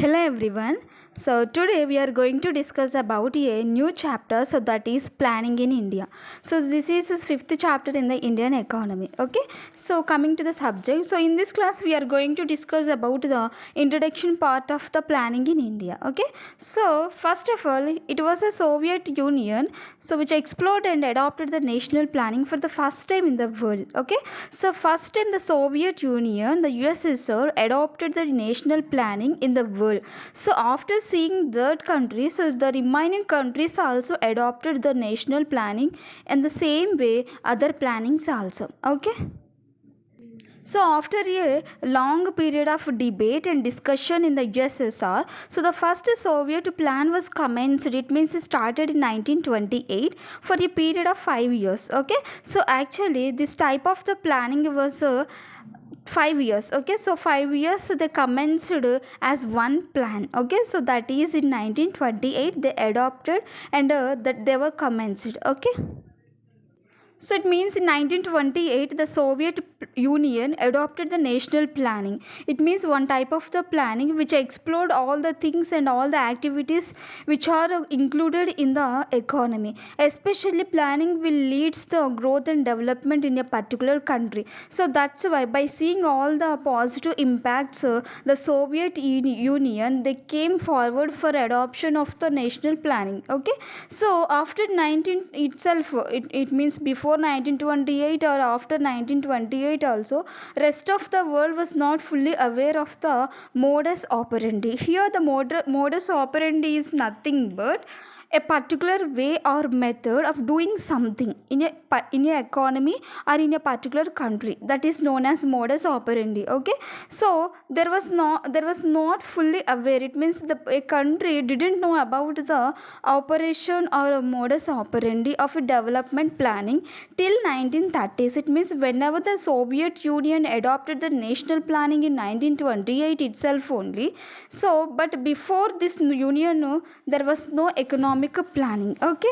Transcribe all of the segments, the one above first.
Hello everyone. So today we are going to discuss about a new chapter, so that is planning in India. So this is the fifth chapter in the Indian economy. Okay. So coming to the subject. So in this class we are going to discuss about the introduction part of the planning in India. Okay. So first of all, it was the Soviet Union, so which explored and adopted the national planning for the first time in the world. Okay. So first time the Soviet Union, the USSR adopted the national planning in the world. So after seeing that country, so the remaining countries also adopted the national planning in the same way other plannings also. Okay. So after a long period of debate and discussion in the USSR, so the first Soviet plan was commenced. It means it started in 1928 for a period of 5 years. Okay, so actually this type of the planning was 5 years. Okay, so 5 years they commenced as one plan. Okay, so that is in 1928 they adopted and that they were commenced. Okay. So it means in 1928 the Soviet Union adopted the national planning. It means one type of the planning which explored all the things and all the activities which are included in the economy. Especially planning will leads the growth and development in a particular country. So that's why by seeing all the positive impacts, the Soviet Union they came forward for adoption of the national planning. Okay. So after 19 itself, it means before 1928 or after 1928 also, rest of the world was not fully aware of the modus operandi. Here the modus operandi is nothing but a particular way or method of doing something in a economy or in a particular country, that is known as modus operandi. Okay. So there was not fully aware. It means a country didn't know about the operation or a modus operandi of a development planning till 1930s. It means whenever the Soviet Union adopted the national planning in 1928 itself only. So but before this union, there was no economic planning. Okay.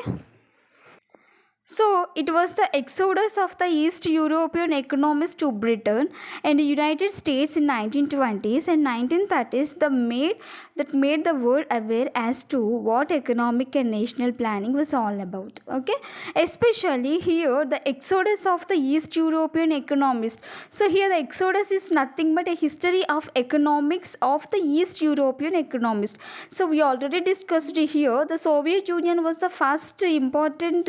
So it was the exodus of the East European economies to Britain and the United States in 1920s and 1930s that made the world aware as to what economic and national planning was all about. Okay, especially here the exodus of the East European economists. So here the exodus is nothing but a history of economics of the East European economists. So we already discussed here the Soviet Union was the first important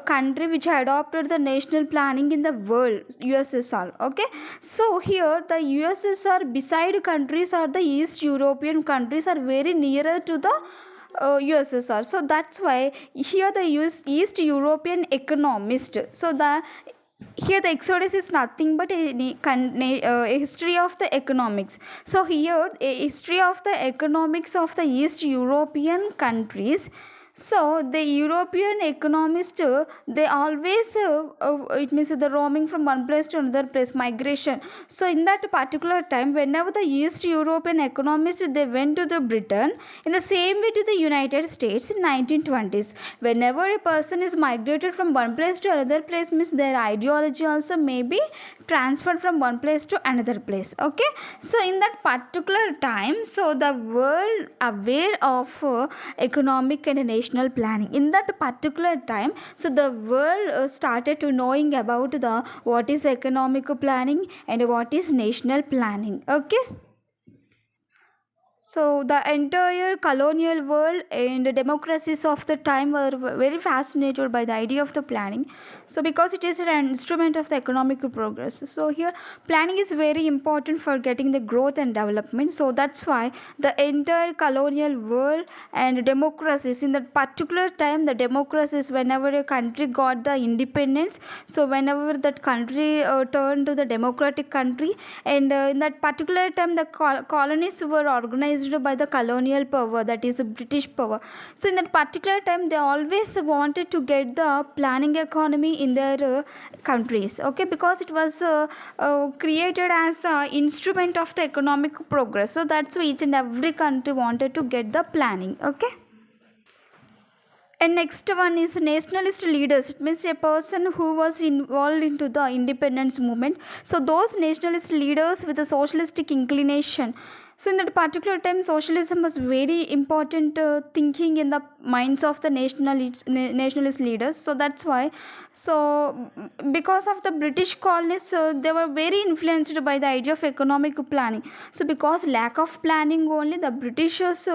country which adopted the national planning in the world, USSR. Okay, so here the USSR beside countries or the East European countries are very nearer to the USSR. So that's why here the East European economist. So the here the exodus is nothing but a history of the economics. So here a history of the economics of the East European countries. So the European economists, they always it means the roaming from one place to another place, migration. So in that particular time, whenever the East European economists they went to the Britain, in the same way to the United States in 1920s. Whenever a person is migrated from one place to another place, means their ideology also may be transferred from one place to another place. Okay, so in that particular time, so the world aware of economic and national planning in that particular time. So the world started to knowing about the what is economic planning and what is national planning. Okay. So the entire colonial world and the democracies of the time were very fascinated by the idea of the planning. So because it is an instrument of the economic progress. So here planning is very important for getting the growth and development. So that's why the entire colonial world and democracies in that particular time, the democracies whenever a country got the independence. So whenever that country turned to the democratic country, and in that particular time the colonies were organized by the colonial power, that is British power. So in that particular time they always wanted to get the planning economy in their countries. Okay, because it was created as the instrument of the economic progress. So that's why each and every country wanted to get the planning. Okay. And next one is nationalist leaders. It means a person who was involved into the independence movement. So those nationalist leaders with a socialistic inclination. So in that particular time, socialism was very important thinking in the minds of the nationalist leaders. So that's why, so because of the British colonies, they were very influenced by the idea of economic planning. So because lack of planning only, the Britishers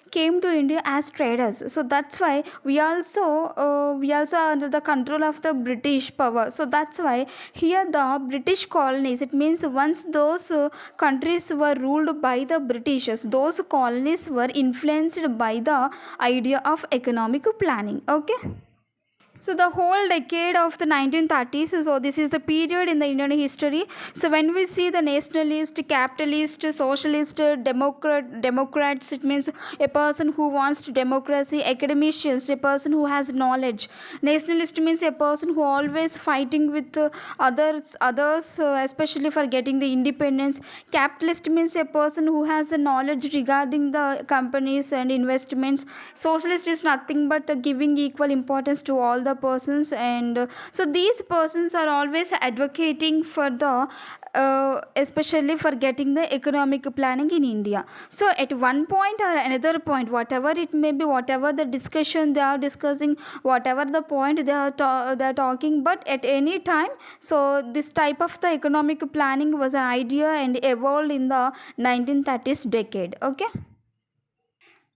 came to India as traders. So that's why we also are under the control of the British power. So that's why here the British colonies, it means once those countries were ruled by the Britishers, those colonies were influenced by the idea of economic planning. Okay. So the whole decade of the 1930s, so this is the period in the Indian history. So when we see the nationalist, capitalist, socialist, democrats, it means a person who wants to democracy, academicians, a person who has knowledge. Nationalist means a person who always fighting with others, especially for getting the independence. Capitalist means a person who has the knowledge regarding the companies and investments. Socialist is nothing but giving equal importance to all the persons, and so these persons are always advocating for the especially for getting the economic planning in India. So at one point or another point, whatever it may be, whatever the discussion they are discussing, whatever the point they are talking, but at any time, so this type of the economic planning was an idea and evolved in the 1930s decade. Okay.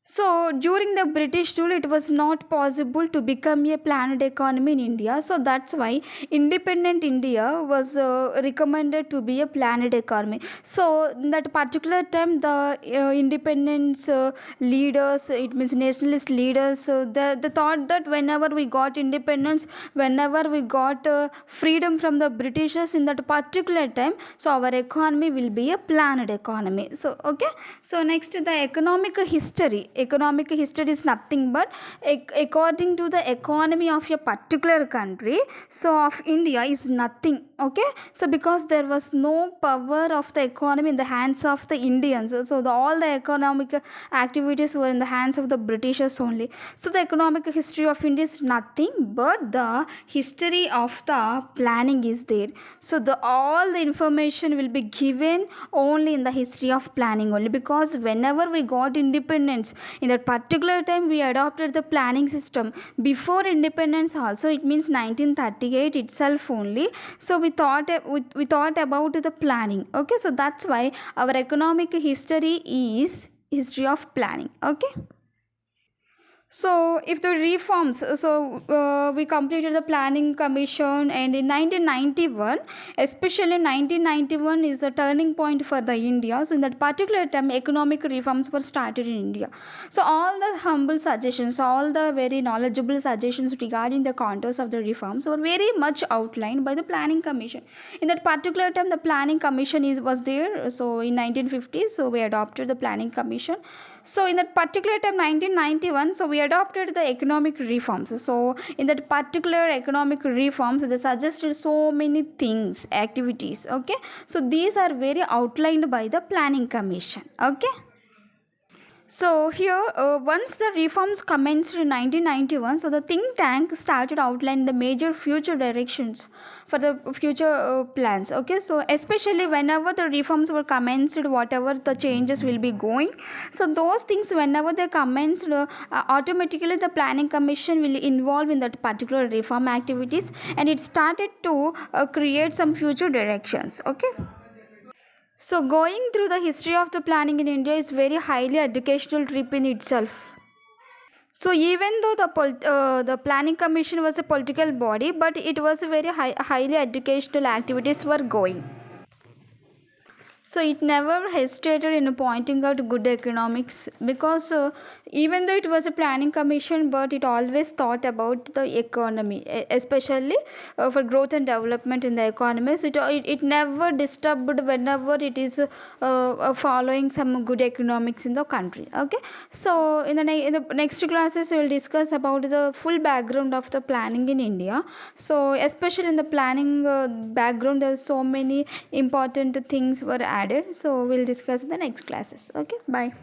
So during the British rule, it was not possible to become a planned economy in India. So that's why independent India was recommended to be a planned economy. So in that particular time, the independence leaders, it means nationalist leaders, they thought that whenever we got independence, whenever we got freedom from the Britishers in that particular time, so our economy will be a planned economy. So okay. So next, the economic history is nothing but according to the economy of a particular country, so of India is nothing. Okay. So because there was no power of the economy in the hands of the Indians, so all the economic activities were in the hands of the Britishers only. So the economic history of India is nothing but the history of the planning is there. So the all the information will be given only in the history of planning only, because whenever we got independence, in that particular time we adopted the planning system. Before independence also, it means 1938 itself only, so we thought about the planning. Okay. So that's why our economic history is history of planning. Okay. So if the reforms, we completed the planning commission, and in 1991, especially 1991 is a turning point for the India. So in that particular time, economic reforms were started in India. So all the humble suggestions, all the very knowledgeable suggestions regarding the contours of the reforms were very much outlined by the planning commission. In that particular time, the planning commission was there. So in 1950, so we adopted the planning commission. So in that particular time 1991, so we adopted the economic reforms. So in that particular economic reforms, they suggested so many things, activities. Okay. So these are very outlined by the planning commission. Okay. So here, once the reforms commenced in 1991, so the think tank started outlining the major future directions for the future plans. Okay. So especially whenever the reforms were commenced, whatever the changes will be going, so those things whenever they commenced, automatically the planning commission will involve in that particular reform activities, and it started to create some future directions. Okay. So going through the history of the planning in India is very highly educational trip in itself. So even though the planning commission was a political body, but it was a very highly educational activities were going. So it never hesitated in pointing out good economics, because even though it was a planning commission, but it always thought about the economy, especially for growth and development in the economy. So it never disturbed whenever it is following some good economics in the country. Okay. So in the next classes we will discuss about the full background of the planning in India. So especially in the planning background, there are so many important things were added. So we'll discuss in the next classes. Okay. Bye.